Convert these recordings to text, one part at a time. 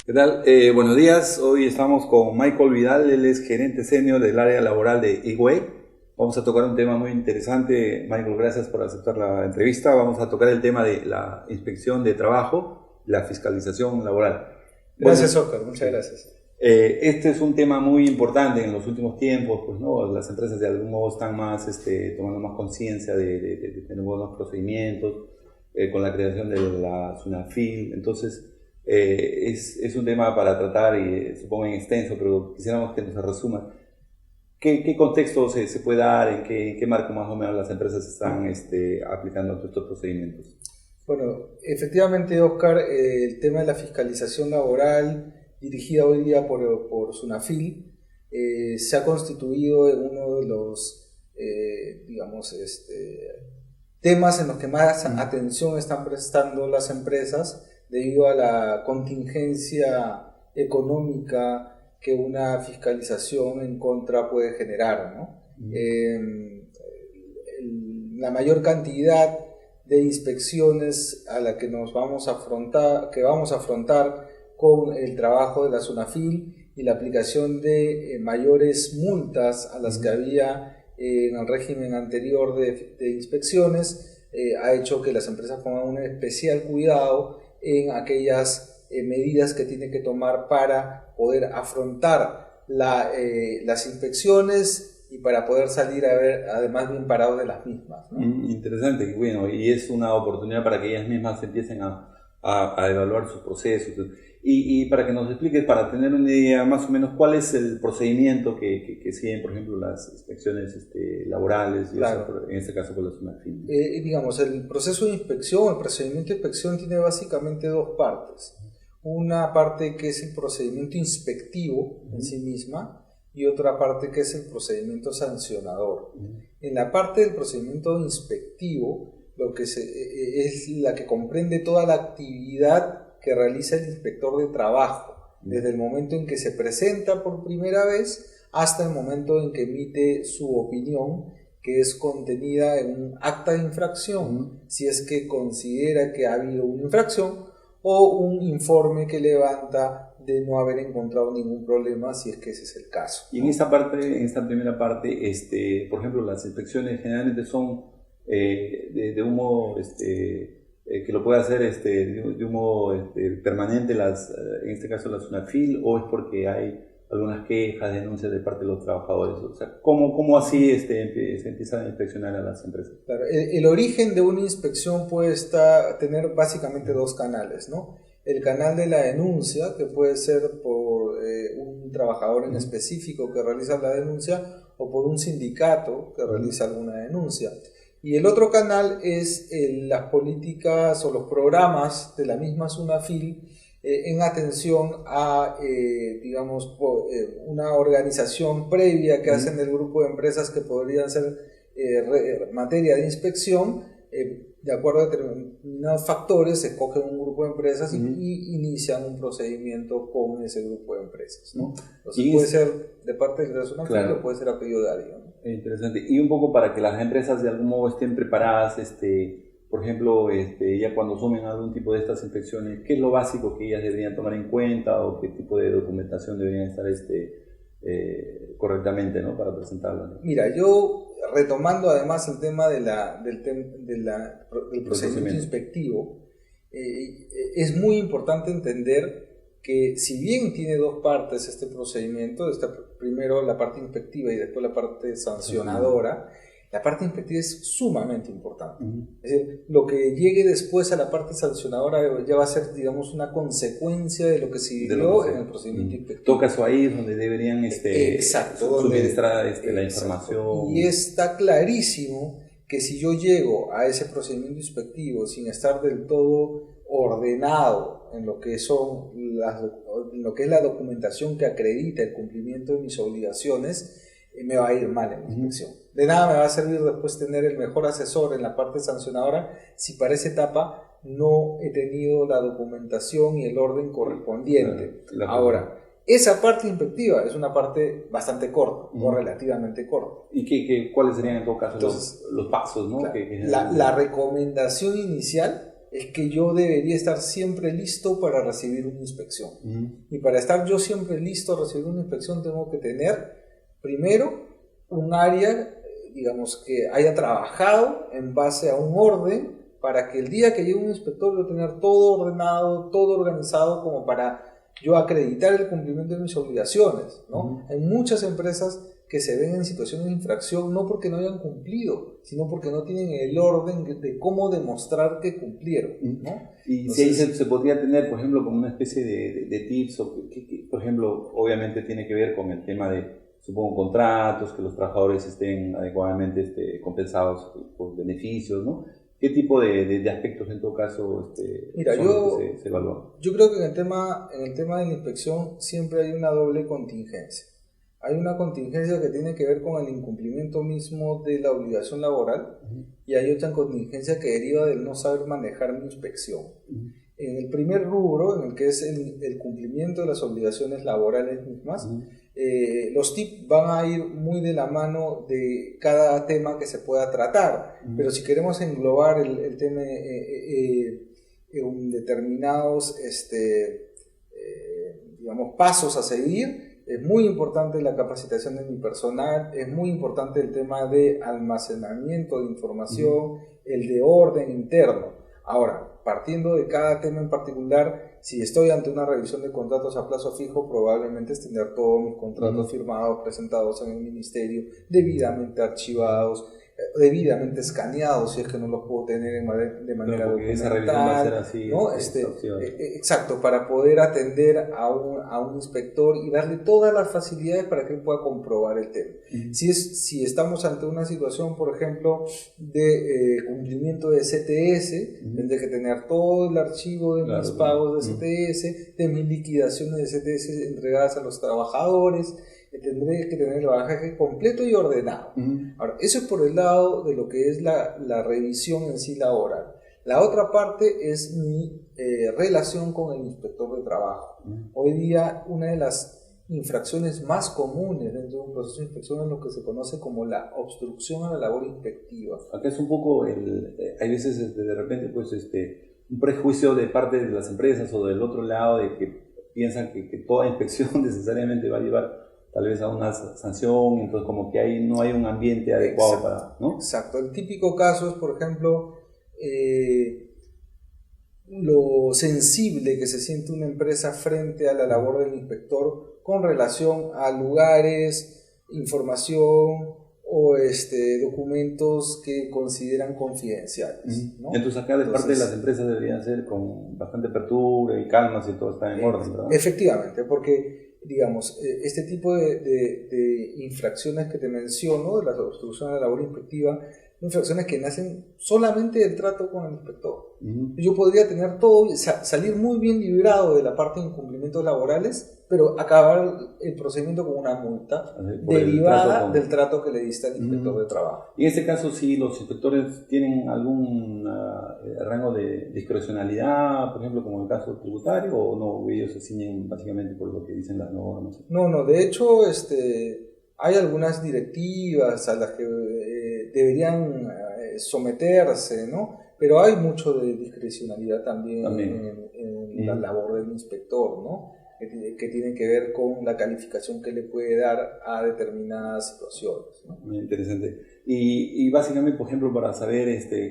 ¿Qué tal? Buenos días, hoy estamos con Michael Vidal, él es gerente senior del área laboral de eWay. Vamos a tocar un tema muy interesante. Michael, gracias por aceptar la entrevista. Vamos a tocar el tema de la inspección de trabajo, la fiscalización laboral. Gracias, Oscar, muchas gracias. Este es un tema muy importante en los últimos tiempos, pues, ¿no? Las empresas de algún modo están más, tomando más conciencia de tener buenos procedimientos, con la creación de la SUNAFIL. Entonces, es un tema para tratar y supongo en extenso, pero quisiéramos que nos resuma. ¿Qué contexto se puede dar? ¿En qué marco más o menos las empresas están aplicando estos procedimientos? Bueno, efectivamente, Oscar, el tema de la fiscalización laboral dirigida hoy día por SUNAFIL se ha constituido en uno de los, temas en los que más atención están prestando las empresas debido a la contingencia económica que una fiscalización en contra puede generar, ¿no? La mayor cantidad de inspecciones a la que vamos a afrontar con el trabajo de la SUNAFIL y la aplicación de mayores multas a las que había en el régimen anterior de inspecciones, ha hecho que las empresas pongan un especial cuidado en aquellas medidas que tienen que tomar para poder afrontar las inspecciones y para poder salir además bien parados de las mismas, ¿no? Interesante, bueno, y es una oportunidad para que ellas mismas empiecen a evaluar sus procesos. Y para que nos expliques, para tener una idea más o menos, ¿cuál es el procedimiento que siguen, por ejemplo, las inspecciones laborales? Claro. En este caso con la SUNAFIL. El proceso de inspección, el procedimiento de inspección tiene básicamente dos partes. Una parte que es el procedimiento inspectivo en sí misma y otra parte que es el procedimiento sancionador. En la parte del procedimiento inspectivo, es la que comprende toda la actividad que realiza el inspector de trabajo, desde el momento en que se presenta por primera vez hasta el momento en que emite su opinión, que es contenida en un acta de infracción, si es que considera que ha habido una infracción, o un informe que levanta de no haber encontrado ningún problema, si es que ese es el caso. Y en esta primera parte, por ejemplo, las inspecciones generalmente son de un modo que lo puede hacer de un modo permanente, en este caso la SUNAFIL, o es porque hay algunas quejas, denuncias de parte de los trabajadores. O sea, ¿cómo así se empiezan a inspeccionar a las empresas? Claro, el origen de una inspección puede tener básicamente dos canales, ¿no? El canal de la denuncia, que puede ser por un trabajador en específico que realiza la denuncia, o por un sindicato que realiza alguna denuncia. Y el otro canal es las políticas o los programas de la misma SUNAFIL en atención a, una organización previa que hacen el grupo de empresas que podrían ser materia de inspección. De acuerdo a determinados factores, se escoge un grupo de empresas y inician un procedimiento con ese grupo de empresas, ¿no? Entonces puede ser de parte de la SUNAFIL, claro, o puede ser a pedido de alguien, ¿no? Interesante. Y un poco para que las empresas de algún modo estén preparadas, por ejemplo, ya cuando asumen algún tipo de estas inspecciones, ¿qué es lo básico que ellas deberían tomar en cuenta o qué tipo de documentación deberían estar correctamente, ¿no? Para presentarla? Mira, yo retomando además el tema del procedimiento inspectivo, es muy importante entender que si bien tiene dos partes este procedimiento, primero la parte inspectiva y después la parte sancionadora, la parte inspectiva es sumamente importante. Es decir, lo que llegue después a la parte sancionadora ya va a ser, digamos, una consecuencia de lo que se dio en el procedimiento inspectivo. Todo caso ahí es donde deberían suministrar la información. Y está clarísimo que si yo llego a ese procedimiento inspectivo sin estar del todo ordenado en lo que es la documentación que acredita el cumplimiento de mis obligaciones, me va a ir mal en la inspección. De nada me va a servir después tener el mejor asesor en la parte sancionadora si para esa etapa no he tenido la documentación y el orden correspondiente. Ahora, esa parte inspectiva es una parte bastante corta, o relativamente corta. ¿Y cuáles serían en todo caso los pasos, ¿no? La recomendación inicial es que yo debería estar siempre listo para recibir una inspección. Y para estar yo siempre listo a recibir una inspección tengo que tener, primero, un área, digamos, que haya trabajado en base a un orden para que el día que llegue un inspector yo tener todo ordenado, todo organizado como para yo acreditar el cumplimiento de mis obligaciones, ¿no? Hay muchas empresas que se ven en situaciones de infracción no porque no hayan cumplido, sino porque no tienen el orden de cómo demostrar que cumplieron, ¿no? Y entonces, si ahí se podría tener, por ejemplo, como una especie de tips, o por ejemplo, obviamente tiene que ver con el tema de, supongo, contratos, que los trabajadores estén adecuadamente compensados por beneficios, ¿no? ¿Qué tipo de aspectos en todo caso mira, son los que se evalúan? Yo creo que en el tema de la inspección siempre hay una doble contingencia. Hay una contingencia que tiene que ver con el incumplimiento mismo de la obligación laboral y hay otra contingencia que deriva del no saber manejar mi inspección. En el primer rubro, en el que es el cumplimiento de las obligaciones laborales mismas, los tips van a ir muy de la mano de cada tema que se pueda tratar, pero si queremos englobar el tema determinados digamos, pasos a seguir, es muy importante la capacitación de mi personal, es muy importante el tema de almacenamiento de información, el de orden interno. Ahora, partiendo de cada tema en particular, si estoy ante una revisión de contratos a plazo fijo, probablemente es tener todos mis contratos firmados, presentados en el ministerio, debidamente archivados, debidamente escaneados, si es que no los puedo tener de manera documental. Esa revisión va a ser así, ¿no? Exacto, para poder atender a un inspector y darle todas las facilidades para que él pueda comprobar el tema. Si estamos ante una situación, por ejemplo, de cumplimiento de CTS, tendré que tener todo el archivo de mis pagos de CTS, de mis liquidaciones de CTS entregadas a los trabajadores, tendré que tener el bagaje completo y ordenado. Ahora, eso es por el lado de lo que es la revisión en sí laboral. La otra parte es mi relación con el inspector de trabajo. Hoy día, una de las infracciones más comunes dentro de un proceso de inspección es lo que se conoce como la obstrucción a la labor inspectiva. Acá es un poco, hay veces de repente pues un prejuicio de parte de las empresas o del otro lado de que piensan que toda inspección necesariamente va a llevar tal vez a una sanción, entonces como que ahí no hay un ambiente adecuado para, ¿no? Exacto, el típico caso es, por ejemplo, lo sensible que se siente una empresa frente a la labor del inspector con relación a lugares, información o documentos que consideran confidenciales, ¿no? Entonces acá de parte de las empresas deberían ser con bastante apertura y calma si todo está en orden, ¿verdad? Efectivamente, porque digamos, este tipo de infracciones que te menciono, de la obstrucción a la labor inspectiva, infracciones que nacen solamente del trato con el inspector. Yo podría tener todo, salir muy bien librado de la parte de incumplimientos laborales, pero acabar el procedimiento con una multa derivada del trato que le diste al inspector de trabajo. Y en este caso, si los inspectores tienen algún rango de discrecionalidad, por ejemplo, como el caso tributario, o no, ellos se ciñen básicamente por lo que dicen las normas. No, de hecho, hay algunas directivas a las que deberían someterse, ¿no? Pero hay mucho de discrecionalidad también. En la labor del inspector, ¿no? Que tiene que ver con la calificación que le puede dar a determinadas situaciones, ¿no? Muy interesante. Y básicamente, por ejemplo, para saber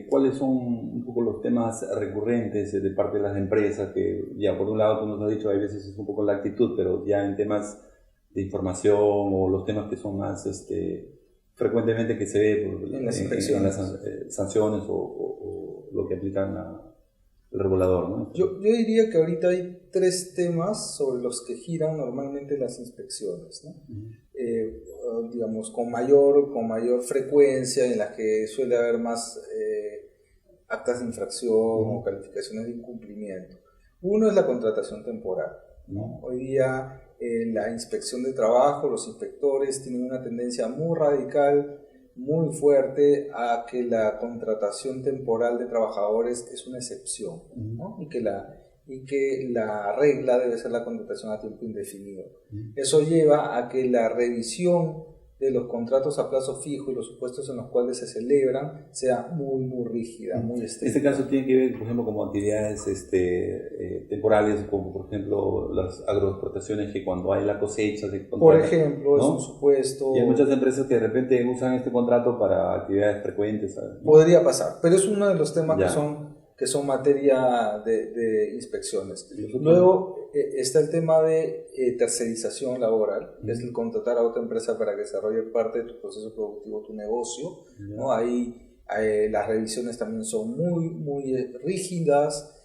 cuáles son un poco los temas recurrentes de parte de las empresas, que ya por un lado tú nos has dicho, hay veces es un poco la actitud, pero ya en temas de información o los temas que son más frecuentemente que se ve en las sanciones o lo que aplican el regulador, ¿no? Yo diría que ahorita hay 3 temas sobre los que giran normalmente las inspecciones, ¿no? Digamos, con mayor frecuencia, en las que suele haber más actas de infracción o calificaciones de incumplimiento. Uno es la contratación temporal, ¿no? Hoy día la inspección de trabajo, los inspectores tienen una tendencia muy radical, muy fuerte a que la contratación temporal de trabajadores es una excepción, ¿no? Y que la regla debe ser la contratación a tiempo indefinido. Eso lleva a que la revisión de los contratos a plazo fijo y los supuestos en los cuales se celebran sea muy rígida, muy estricta. Este caso tiene que ver, por ejemplo, como actividades temporales, como por ejemplo las agroexportaciones, que cuando hay la cosecha se contrata, por ejemplo, ¿no? es un supuesto. Y hay muchas empresas que de repente usan este contrato para actividades frecuentes, ¿sabes? Podría pasar, pero es uno de los temas que son materia de inspecciones. Luego está el tema de tercerización laboral, que es el contratar a otra empresa para que desarrolle parte de tu proceso productivo, tu negocio, ¿no? Ahí las revisiones también son muy rígidas.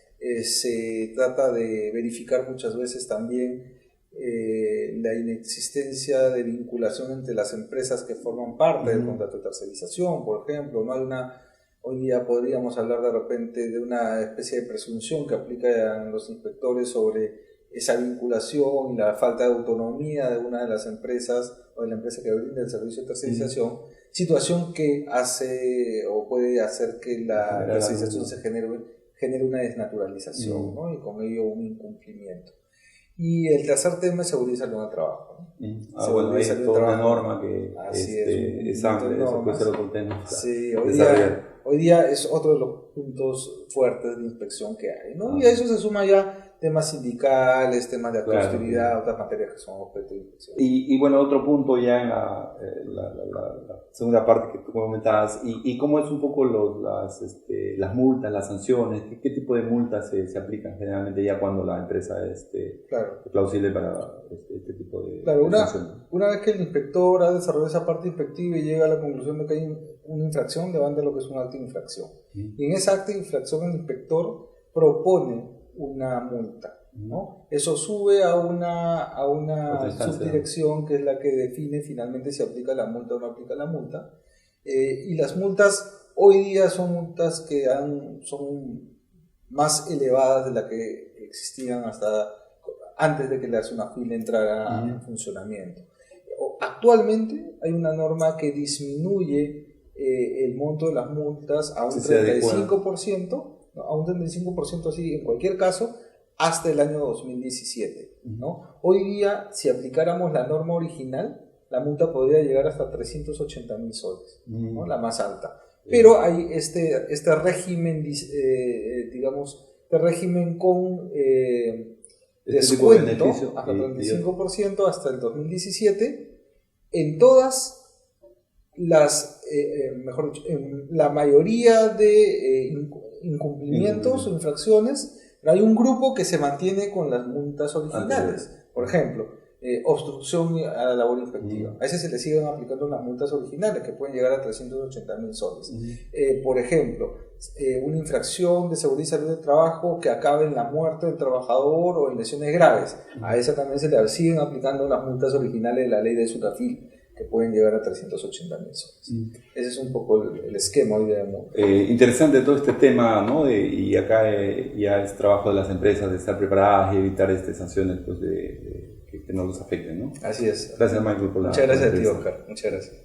Se trata de verificar muchas veces también la inexistencia de vinculación entre las empresas que forman parte del contrato de tercerización, por ejemplo. No hay hoy día podríamos hablar de repente de una especie de presunción que aplican los inspectores sobre esa vinculación y la falta de autonomía de una de las empresas o de la empresa que brinda el servicio de tercerización, situación que hace o puede hacer que la tercerización se genere una desnaturalización, ¿no? Y con ello un incumplimiento. Y el tercer tema es seguridad y salud en el trabajo, ¿no? Bueno, hay toda una norma que es amplia, eso puede ser otro tema. Sí, hoy día es otro de los puntos fuertes de inspección que hay, ¿no? Y a eso se suma ya temas sindicales, temas de actividad, otras materias que son objeto de inspección. Y bueno, otro punto ya en la segunda parte que tú comentabas, y cómo es un poco las multas, las sanciones, qué tipo de multas se aplican generalmente ya cuando la empresa es plausible para este tipo de sanciones. Una vez que el inspector ha desarrollado esa parte inspectiva y llega a la conclusión de que hay una infracción, levanta lo que es un acto de infracción. Y en esa acto de infracción el inspector propone una multa, ¿no? Eso sube a una subdirección que es la que define finalmente si aplica la multa o no aplica la multa. Y las multas hoy día son multas que son más elevadas de las que existían hasta antes de que la SUNAFIL entrara en funcionamiento. Actualmente hay una norma que disminuye el monto de las multas a un 35%, a un 35% así en cualquier caso, hasta el año 2017, ¿no? Hoy día, si aplicáramos la norma original, la multa podría llegar hasta 380.000 soles, ¿no? La más alta. Pero hay este régimen, digamos, con descuento hasta 35% hasta el 2017 en todas las, mejor dicho, en la mayoría de incumplimientos o infracciones. Hay un grupo que se mantiene con las multas originales. Por ejemplo, obstrucción a la labor inspectiva. A ese se le siguen aplicando las multas originales que pueden llegar a 380.000 soles. Por ejemplo, una infracción de seguridad y salud del trabajo que acabe en la muerte del trabajador o en lesiones graves. A esa también se le siguen aplicando las multas originales de la ley de SUNAFIL, que pueden llegar a 380.000 soles. Ese es un poco el esquema hoy de interesante todo este tema, ¿no? Y acá ya es trabajo de las empresas de estar preparadas y evitar sanciones pues, que no los afecten, ¿no? Así es. Gracias, Michael, por la Muchas gracias a ti, Oscar. Muchas gracias.